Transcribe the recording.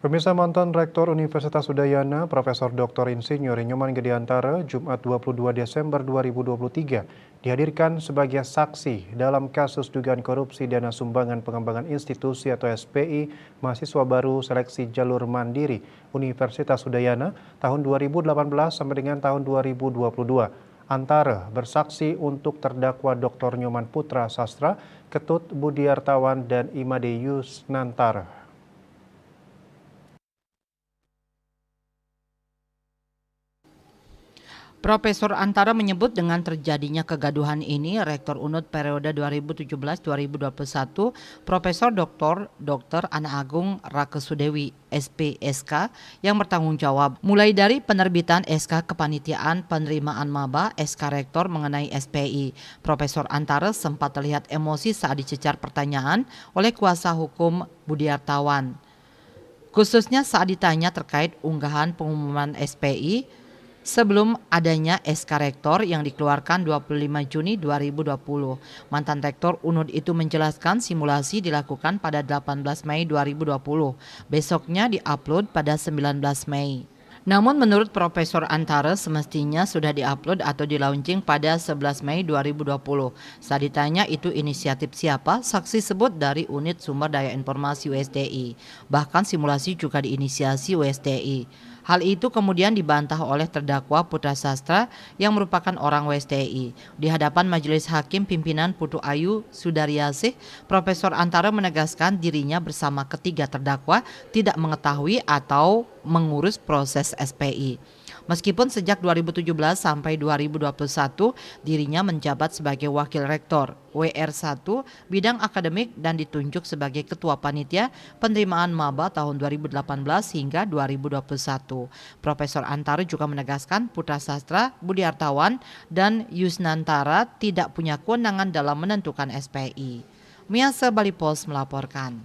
Pemirsa, mantan Rektor Universitas Udayana, Profesor Dr. Insinyur Nyoman Gediantara, Jumat 22 Desember 2023, dihadirkan sebagai saksi dalam kasus dugaan korupsi dana sumbangan pengembangan institusi atau SPI mahasiswa baru seleksi jalur mandiri Universitas Udayana tahun 2018 sampai dengan tahun 2022. Antara bersaksi untuk terdakwa Dr. Nyoman Putra Sastra, Ketut Budiartawan, dan Imade Yusnantara. Profesor Antara menyebut dengan terjadinya kegaduhan ini, Rektor UNUD periode 2017-2021, Profesor Dr. Ana Agung Rakesudewi, SPSK, yang bertanggung jawab mulai dari penerbitan SK Kepanitiaan Penerimaan Maba, SK Rektor mengenai SPI. Profesor Antara sempat terlihat emosi saat dicecar pertanyaan oleh kuasa hukum Budiartawan, khususnya saat ditanya terkait unggahan pengumuman SPI sebelum adanya SK Rektor yang dikeluarkan 25 Juni 2020. Mantan Rektor UNUD itu menjelaskan simulasi dilakukan pada 18 Mei 2020. Besoknya diupload pada 19 Mei. Namun menurut Profesor Antara semestinya sudah diupload atau di-launching pada 11 Mei 2020. Saat ditanya itu inisiatif siapa, saksi sebut dari Unit Sumber Daya Informasi USDI. Bahkan simulasi juga diinisiasi USDI. Hal itu kemudian dibantah oleh terdakwa Putra Sastra yang merupakan orang WSTI. Di hadapan Majelis Hakim Pimpinan Putu Ayu Sudaryasih, Profesor Antara menegaskan dirinya bersama ketiga terdakwa tidak mengetahui atau mengurus proses SPI. Meskipun sejak 2017 sampai 2021 dirinya menjabat sebagai Wakil Rektor WR1 bidang akademik dan ditunjuk sebagai Ketua Panitia Penerimaan Maba tahun 2018 hingga 2021. Profesor Antara juga menegaskan Putra Sastra, Budiartawan, dan Yusnantara tidak punya kewenangan dalam menentukan SPI. Miasa Bali Post melaporkan.